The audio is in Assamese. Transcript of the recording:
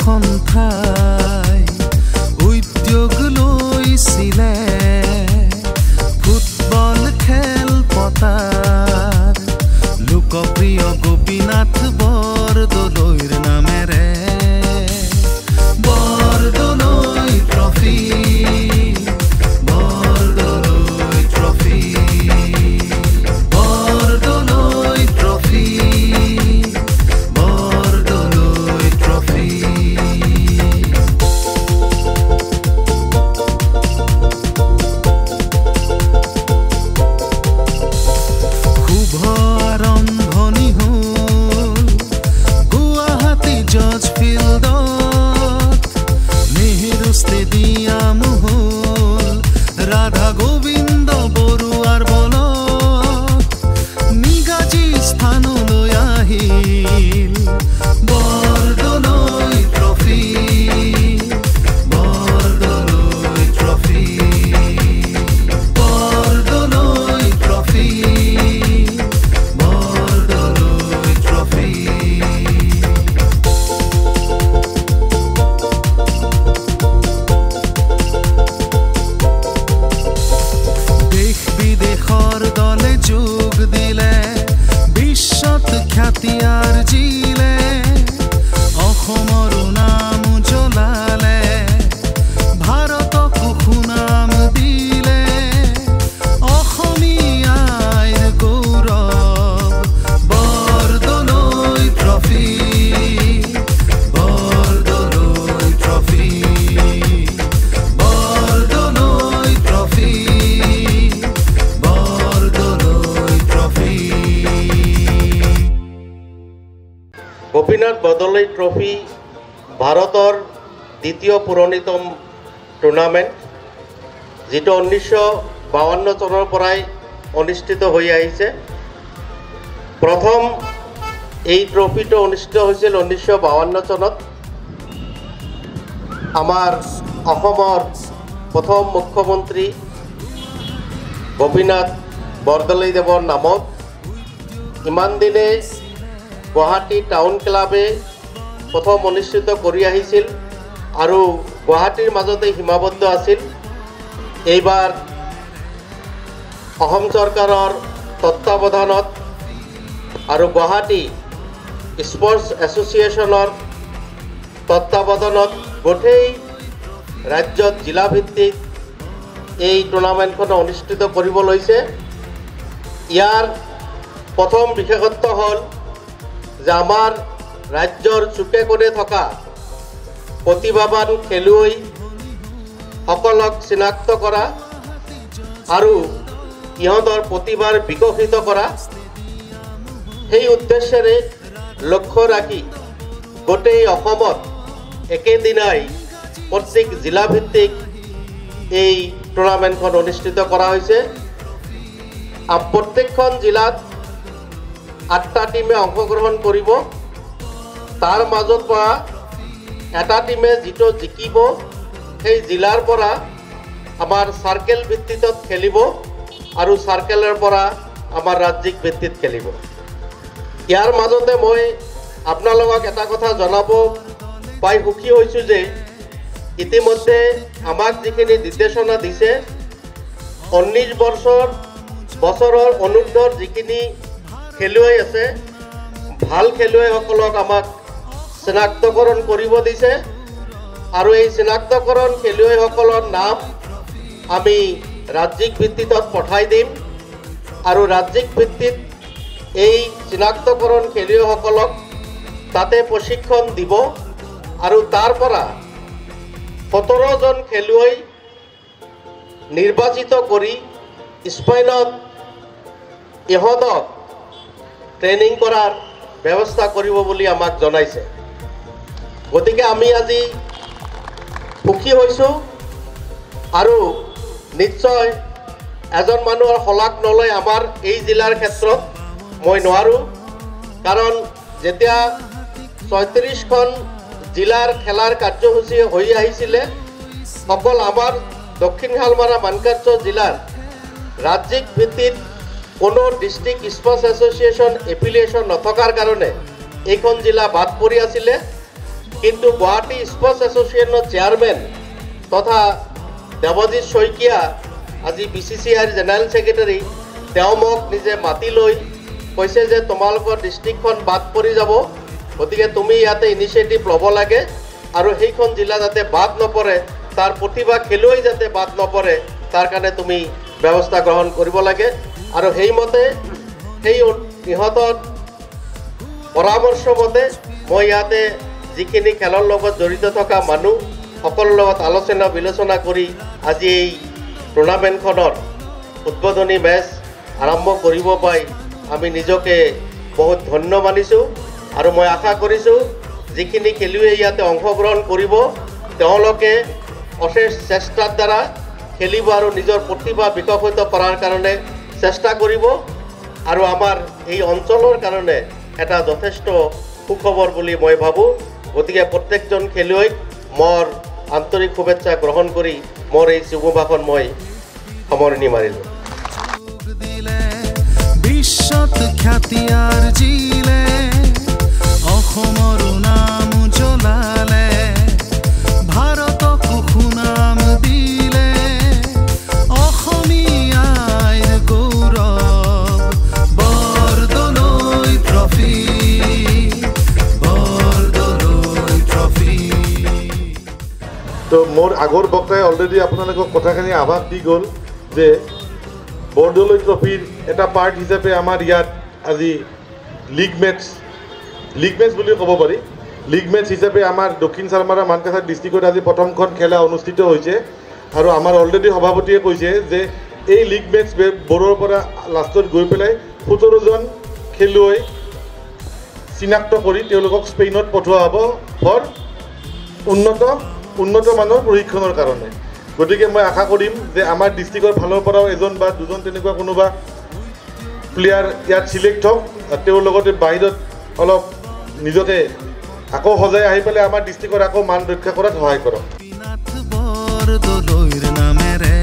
এখন ঠাই উদ্যোগ লৈছিলে ফুটবল খেল পতাৰ লোকপ্ৰিয় গোপীনাথ বৰদলৈৰ নামেৰে Bordoloi trophy Bordoloi trophy Bordoloi trophy Bordoloi trophy শুভ আৰম্ভণি হ'ল গুৱাহাটী জৰ্জ ফিল্ডত নেহেৰু ষ্টেডিয়াম হ'ল ৰাধা গোবিন্দ বৰুৱাৰ বলত নিগাজী স্থানলৈ আহিল Bordoloi trophy Bordoloi trophy Bordoloi trophy Bordoloi trophy দেশ বিদেশৰ দলে যোগ দিলে বিশ্বত খ্যাতি আৰ্জিলে অসমৰো নাম জ্বলালে ভাৰতকো সুনাম দিলে অসমীয়াৰ গৌৰৱ Bordoloi trophy Bordoloi trophy Bordoloi trophy Bordoloi trophy Gopinath Bordoloi trophy ভাৰতৰ দ্বিতীয় পুৰণিতম টুৰ্ণামেণ্ট যিটো 1952 চনৰ পৰাই অনুষ্ঠিত হৈ আহিছে প্ৰথম এই ট্ৰফিটো অনুষ্ঠিত হৈছিল 1952 চনত আমাৰ অসমৰ প্ৰথম মুখ্যমন্ত্ৰী গোপীনাথ বৰদলৈদেৱৰ নামত ইমান দিনে গুৱাহাটী টাউন ক্লাবে প্ৰথম অনুষ্ঠিত কৰি আহিছিল আৰু গুৱাহাটীৰ মাজতে সীমাবদ্ধ আছিল এইবাৰ অসম চৰকাৰৰ তত্ত্বাৱধানত আৰু গুৱাহাটী স্পৰ্টছ এছ'চিয়েশ্যনৰ তত্ত্বাৱধানত গোটেই ৰাজ্যত জিলাভিত্তিক এই টুৰ্ণামেণ্টখন অনুষ্ঠিত কৰিব লৈছে ইয়াৰ প্ৰথম বিশেষত্ব হ'ল যে আমাৰ ৰাজ্যৰ চুকে কোণে থকা প্ৰতিভাৱান খেলুৱৈসকলক চিনাক্ত কৰা আৰু ইহঁতৰ প্ৰতিভাৰ বিকশিত কৰা সেই উদ্দেশ্যেৰে লক্ষ্য ৰাখি গোটেই অসমত একেদিনাই প্ৰত্যেক জিলাভিত্তিক এই টুৰ্ণামেণ্টখন অনুষ্ঠিত কৰা হৈছে প্ৰত্যেকখন জিলাত 8টা টিমে অংশগ্ৰহণ কৰিব তাৰ মাজত পৰা এটা টিমে যিটো জিকিব সেই জিলাৰ পৰা আমাৰ সাৰ্কেল ভিত্তিত খেলিব আৰু সাৰ্কেলৰ পৰা আমাৰ ৰাজ্যিক ভিত্তিত খেলিব ইয়াৰ মাজতে মই আপোনালোকক এটা কথা জনাব পাই সুখী হৈছোঁ যে ইতিমধ্যে আমাক যিখিনি নিৰ্দেশনা দিছে 19 বছৰৰ অনুৰ্ধৰ যিখিনি খেলুৱৈ আছে ভাল খেলুৱৈসকলক আমাক চিনাক্তকৰণ কৰিব দিছে আৰু এই চিনাক্তকৰণ খেলুৱৈসকলৰ নাম আমি ৰাজ্যিক ভিত্তিত পঠাই দিম আৰু ৰাজ্যিক ভিত্তিত এই চিনাক্তকৰণ খেলুৱৈসকলক তাতে প্ৰশিক্ষণ দিব আৰু তাৰ পৰা 17 জন খেলুৱৈ নিৰ্বাচিত কৰি স্পেইনত ইহঁতক ট্ৰেইনিং কৰাৰ ব্যৱস্থা কৰিব বুলি আমাক জনাইছে গতিকে আমি আজি সুখী হৈছোঁ আৰু নিশ্চয় এজন মানুহৰ হলাক নলয় আমাৰ এই জিলাৰ ক্ষেত্ৰত মই নোৱাৰোঁ কাৰণ যেতিয়া 36খন জিলাৰ খেলাৰ কাৰ্যসূচী হৈ আহিছিলে অকল আমাৰ দক্ষিণ হালমাৰা মানকাৰ্য জিলাৰ ৰাজ্যিক ভিত্তিত কোনো ডিস্ট্ৰিক্ট স্পোৰ্টস এসোসিয়েশন এফিলিয়েশন নথকাৰ কাৰণে এইখন জিলা বাদ পৰি আছিল কিন্তু গুৱাহাটী স্পৰ্টছ এছ'চিয়েশ্যনৰ চেয়াৰমেন তথা দেৱজিৎ শইকীয়া আজি BCCIৰ জেনেৰেল ছেক্ৰেটাৰী তেওঁ মোক নিজে মাতি লৈ কৈছে যে তোমালোকৰ ডিষ্ট্ৰিক্টখন বাদ পৰি যাব, গতিকে তুমি ইয়াতে ইনিচিয়েটিভ ল'ব লাগে আৰু সেইখন জিলা যাতে বাদ নপৰে, তাৰ প্ৰতিভা খেলুৱৈ যাতে বাদ নপৰে, তাৰ কাৰণে তুমি ব্যৱস্থা গ্ৰহণ কৰিব লাগে। আৰু সেইমতে সেই ইহঁতৰ পৰামৰ্শ মতে মই ইয়াতে যিখিনি খেলৰ লগত জড়িত থকা মানুহ সকলৰ লগত আলোচনা বিলোচনা কৰি আজি এই টুৰ্ণামেণ্টখনৰ উদ্বোধনী মেচ আৰম্ভ কৰিব পাই আমি নিজকে বহুত ধন্য মানিছোঁ। আৰু মই আশা কৰিছোঁ যিখিনি খেলুৱৈ ইয়াতে অংশগ্ৰহণ কৰিব তেওঁলোকে অশেষ চেষ্টাৰ দ্বাৰা খেলিব আৰু নিজৰ প্ৰতিভা বিকশিত কৰাৰ কাৰণে চেষ্টা কৰিব আৰু আমাৰ এই অঞ্চলৰ কাৰণে এটা যথেষ্ট সুখবৰ বুলি মই ভাবোঁ। গতিকে প্ৰত্যেকজন খেলুৱৈক মোৰ আন্তৰিক শুভেচ্ছা গ্ৰহণ কৰি মোৰ এই শুভভাষণ মই সামৰণি মাৰিলোঁ। বিশ্বত খ্যাতি আৰ্জিলে অসমৰ নাম জ্বলালে ভাৰতক সুনাম দিলে অসমীয়াৰ গৌৰৱ বৰদলৈ ট্ৰফি বৰদলৈ ট্ৰফি। তো মোৰ আগৰ বক্তাই অলৰেডি আপোনালোকক কথাখিনি আভাস দি গ'ল যে বৰদলৈ ট্ৰফিৰ এটা পাৰ্ট হিচাপে আমাৰ ইয়াত আজি লিগ মেচ বুলি ক'ব পাৰি, লিগ মেচ হিচাপে আমাৰ দক্ষিণ চাৰমাৰা মানকাছাৰ ডিষ্ট্ৰিক্টত আজি প্ৰথমখন খেলা অনুষ্ঠিত হৈছে। আৰু আমাৰ অলৰেডি সভাপতিয়ে কৈছে যে এই লিগ মেচ বড়োৰ পৰা লাষ্টত গৈ পেলাই 17জন খেলুৱৈ চিনাক্ত কৰি তেওঁলোকক স্পেইনত পঠোৱা হ'ব ফৰ উন্নত মানৰ প্ৰশিক্ষণৰ কাৰণে। গতিকে মই আশা কৰিম যে আমাৰ ডিষ্ট্ৰিক্টৰ ফালৰ পৰাও এজন বা দুজন তেনেকুৱা কোনোবা প্লেয়াৰ ইয়াত চিলেক্ট হওক, তেওঁৰ লগতে বাহিৰত অলপ নিজকে আকৌ সজাই আহি পেলাই আমাৰ ডিষ্ট্ৰিক্টৰ আকৌ মান ৰক্ষা কৰাত সহায় কৰক। বৰদলৈৰ নামেৰে